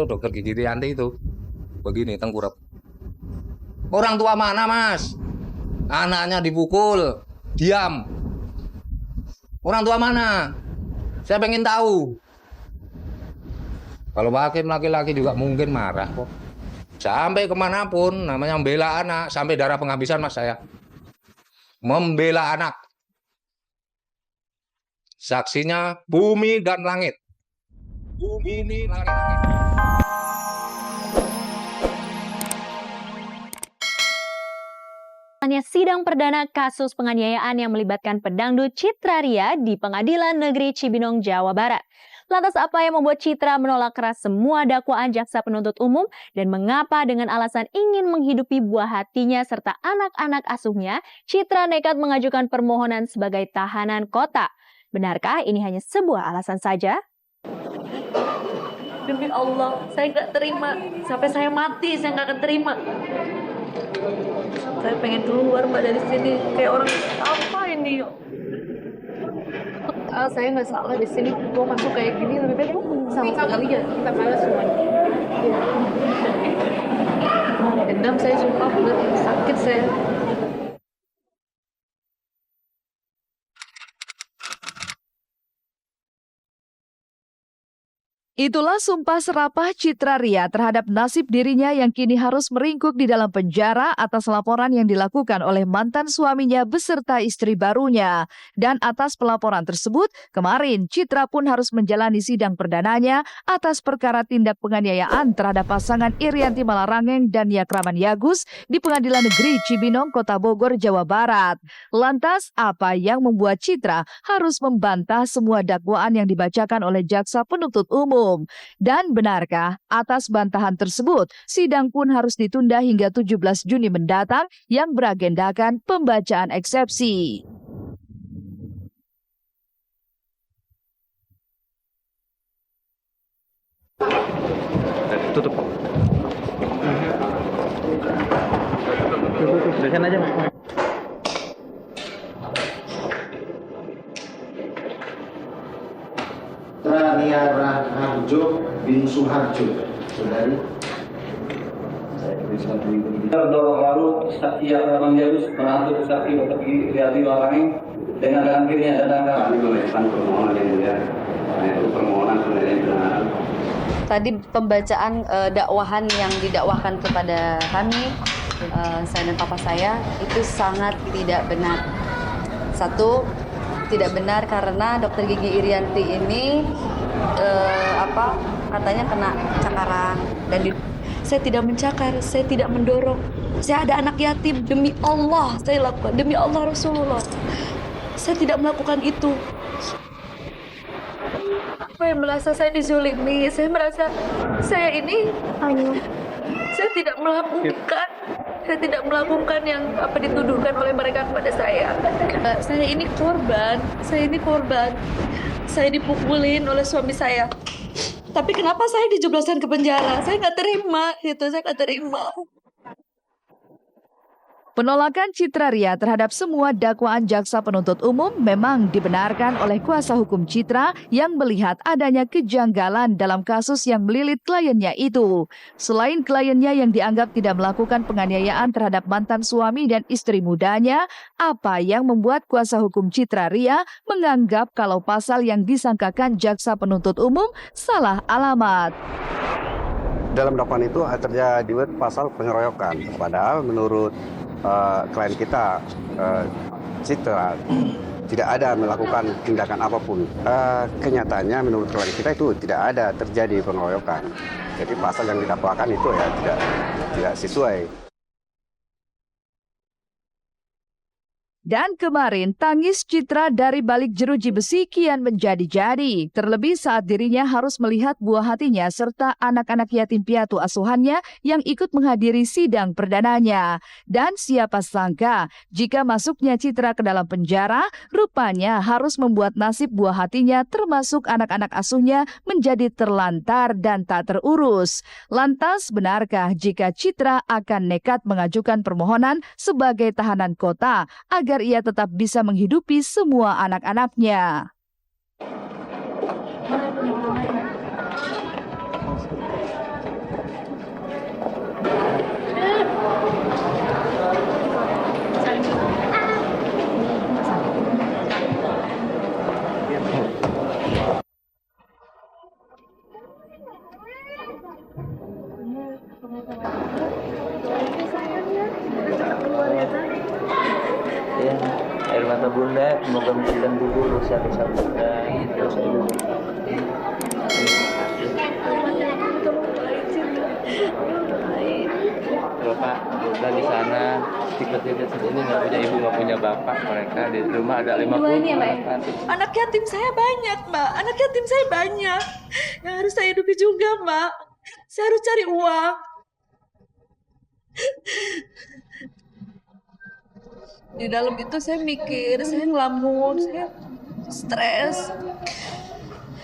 Suharto, dokter gigi Rianti itu. Begini tengkurap. Orang tua mana, Mas? Anaknya dipukul, diam. Orang tua mana? Saya pengen tahu. Kalau hakim laki-laki juga mungkin marah kok. Sampai kemanapun, namanya membela anak, sampai darah penghabisan Mas saya. Membela anak. Saksinya bumi dan langit. Bumi ini langit. Sidang perdana kasus penganiayaan yang melibatkan pedangdut Citra Ria di Pengadilan Negeri Cibinong, Jawa Barat. Lantas apa yang membuat Citra menolak keras semua dakwaan jaksa penuntut umum dan mengapa dengan alasan ingin menghidupi buah hatinya serta anak-anak asuhnya, Citra nekat mengajukan permohonan sebagai tahanan kota? Benarkah ini hanya sebuah alasan saja? Demi Allah, saya nggak terima. Sampai saya mati, saya nggak akan terima. Saya pengen keluar Mbak dari sini. Kayak orang apa ini? Saya nggak salah di sini. Gue masuk kayak gini lebih baik sama sekali ya. Kita balas semuanya. Dendam saya sumpah bener sakit saya. Itulah sumpah serapah Citra Ria terhadap nasib dirinya yang kini harus meringkuk di dalam penjara atas laporan yang dilakukan oleh mantan suaminya beserta istri barunya. Dan atas pelaporan tersebut, kemarin Citra pun harus menjalani sidang perdananya atas perkara tindak penganiayaan terhadap pasangan Irianti Malarangeng dan Yakraman Yagus di Pengadilan Negeri Cibinong, Kota Bogor, Jawa Barat. Lantas, apa yang membuat Citra harus membantah semua dakwaan yang dibacakan oleh jaksa penuntut umum? Dan benarkah atas bantahan tersebut, sidang pun harus ditunda hingga 17 Juni mendatang yang beragendakan pembacaan eksepsi. Tutup. Tutup aja. Ria Raharjo bin Suharjo, saudari. Terdorong lalu saksi Yakraman Yagus menantu saksi Dr. Irianti Malarangeng dengan akhirnya datang kami mengajukan permohonan yang mulia. Itu permohonan sebenarnya benar. Tadi pembacaan dakwahan yang didakwahkan kepada kami, saya dan papa saya, itu sangat tidak benar. Satu, tidak benar karena dokter gigi Irianti ini katanya kena cakaran dan saya tidak mencakar, saya tidak mendorong. Saya ada anak yatim, demi Allah saya lakukan, demi Allah Rasulullah. Saya tidak melakukan itu. Saya merasa saya dizulimi, saya merasa saya ini saya tidak melakukan yang apa dituduhkan oleh mereka kepada saya. Saya ini korban. Saya dipukulin oleh suami saya. Tapi kenapa saya dijebloskan ke penjara? Saya nggak terima, saya nggak terima. Penolakan Citra Ria terhadap semua dakwaan jaksa penuntut umum memang dibenarkan oleh kuasa hukum Citra yang melihat adanya kejanggalan dalam kasus yang melilit kliennya itu. Selain kliennya yang dianggap tidak melakukan penganiayaan terhadap mantan suami dan istri mudanya, apa yang membuat kuasa hukum Citra Ria menganggap kalau pasal yang disangkakan jaksa penuntut umum salah alamat? Dalam dakwaan itu terjadi pasal pengeroyokan. Padahal menurut klien kita, Citra, tidak ada melakukan tindakan apapun. Kenyataannya menurut klien kita itu tidak ada terjadi pengeroyokan. Jadi pasal yang didakwakan itu ya tidak sesuai. Dan kemarin tangis Citra dari balik jeruji besi kian menjadi-jadi. Terlebih saat dirinya harus melihat buah hatinya serta anak-anak yatim piatu asuhannya yang ikut menghadiri sidang perdananya. Dan siapa sangka jika masuknya Citra ke dalam penjara, rupanya harus membuat nasib buah hatinya termasuk anak-anak asuhnya menjadi terlantar dan tak terurus. Lantas benarkah jika Citra akan nekat mengajukan permohonan sebagai tahanan kota agar ia tetap bisa menghidupi semua anak-anaknya? Bapak udah di sana tiba-tiba ini nggak punya ibu nggak punya bapak, mereka di rumah ada 50 anak. Anak yatim saya banyak, Mbak. Anak yatim saya banyak. Yang harus saya hidupi juga, Mbak. Saya harus cari uang. Di dalam itu saya mikir, saya ngelamun, saya stres.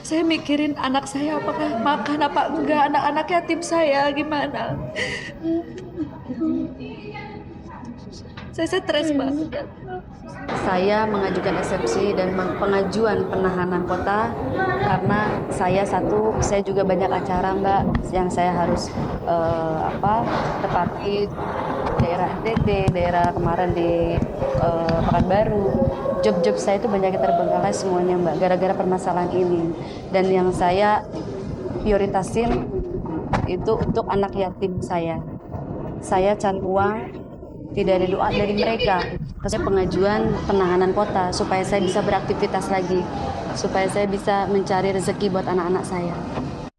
Saya mikirin anak saya apakah makan apa enggak, anak-anak yatim saya gimana. Saya stres banget. Saya mengajukan eksepsi dan pengajuan penahanan kota karena saya juga banyak acara, Mbak, yang saya harus tepati daerah NTT, daerah kemarin di Pekanbaru. Job-job saya itu banyak yang terbengkalai semuanya, Mbak, gara-gara permasalahan ini. Dan yang saya prioritasin itu untuk anak yatim saya. Saya cari uang, tidak ada doa dari mereka. Saya pengajuan penahanan kota supaya saya bisa beraktivitas lagi, supaya saya bisa mencari rezeki buat anak-anak saya.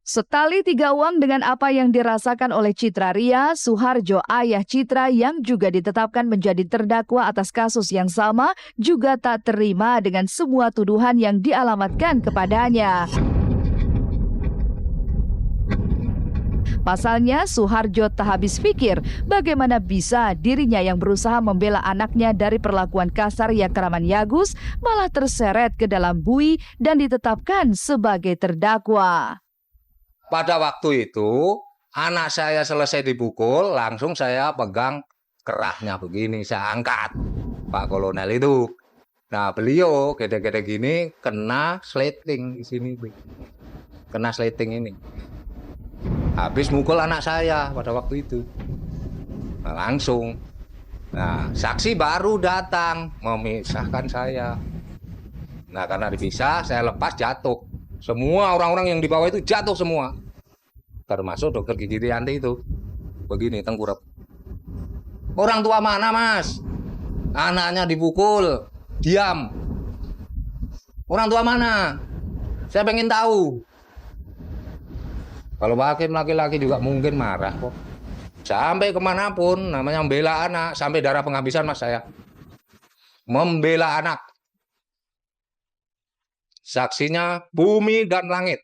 Setali tiga uang dengan apa yang dirasakan oleh Citra Ria, Suharjo, ayah Citra yang juga ditetapkan menjadi terdakwa atas kasus yang sama, juga tak terima dengan semua tuduhan yang dialamatkan kepadanya. Pasalnya, Suharjo tak habis pikir bagaimana bisa dirinya yang berusaha membela anaknya dari perlakuan kasar Yakraman Yagus malah terseret ke dalam bui dan ditetapkan sebagai terdakwa. Pada waktu itu, anak saya selesai dipukul, langsung saya pegang kerahnya begini, saya angkat. Pak Kolonel itu. Nah, beliau gede-gede gini kena sleting di sini. Kena sleting ini. Habis mukul anak saya pada waktu itu. Nah, langsung. Nah, saksi baru datang memisahkan saya. Nah, karena dipisah, saya lepas jatuh. Semua orang-orang yang di bawah itu jatuh semua. Termasuk dokter Gigi Rianti itu. Begini, tengkurap. Orang tua mana, Mas? Anaknya dipukul. Diam. Orang tua mana? Saya pengen tahu. Kalau hakim laki-laki juga mungkin marah kok. Sampai kemanapun, namanya membela anak. Sampai darah penghabisan, Mas, saya. Membela anak. Saksinya bumi dan langit.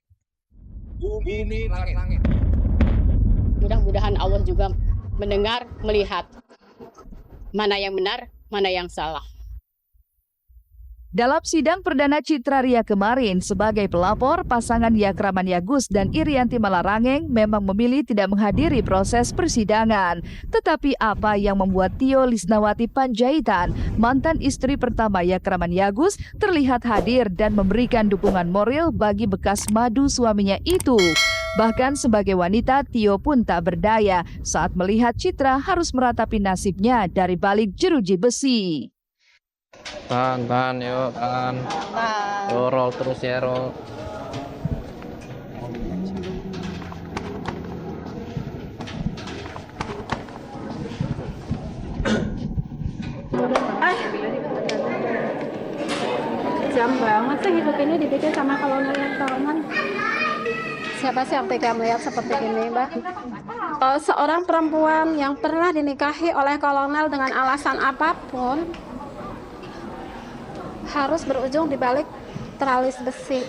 Bumi ini langit. Mudah-mudahan Allah juga mendengar, melihat mana yang benar, mana yang salah. Dalam sidang perdana Citra Ria kemarin sebagai pelapor, pasangan Yakraman Yagus dan Irianti Malarangeng memang memilih tidak menghadiri proses persidangan. Tetapi apa yang membuat Tio Lisnawati Panjaitan, mantan istri pertama Yakraman Yagus, terlihat hadir dan memberikan dukungan moral bagi bekas madu suaminya itu. Bahkan sebagai wanita, Tio pun tak berdaya saat melihat Citra harus meratapi nasibnya dari balik jeruji besi. Tahan, yuk, tahan. Roll terus ya, roll. Kejam banget sih hidup ini dibikin sama kolonel yang tahunan. Siapa sih yang tega melihat seperti ini, Mbak? Seorang perempuan yang pernah dinikahi oleh kolonel dengan alasan apapun harus berujung di balik teralis besi.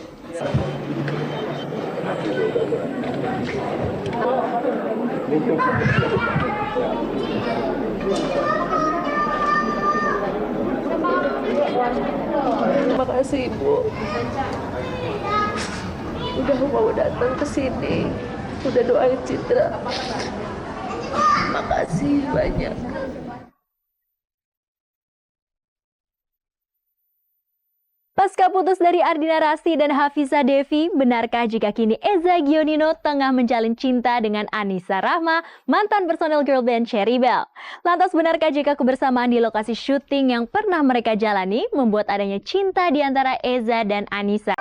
Terima kasih, Ibu. Udah mau datang ke sini. Udah doain Citra. Makasih banyak. Pasca putus dari Ardina Rasti dan Hafiza Devi, benarkah jika kini Eza Gionino tengah menjalin cinta dengan Anissa Rahma, mantan personel girl band Cherry Bell? Lantas benarkah jika kebersamaan di lokasi syuting yang pernah mereka jalani membuat adanya cinta di antara Eza dan Anissa?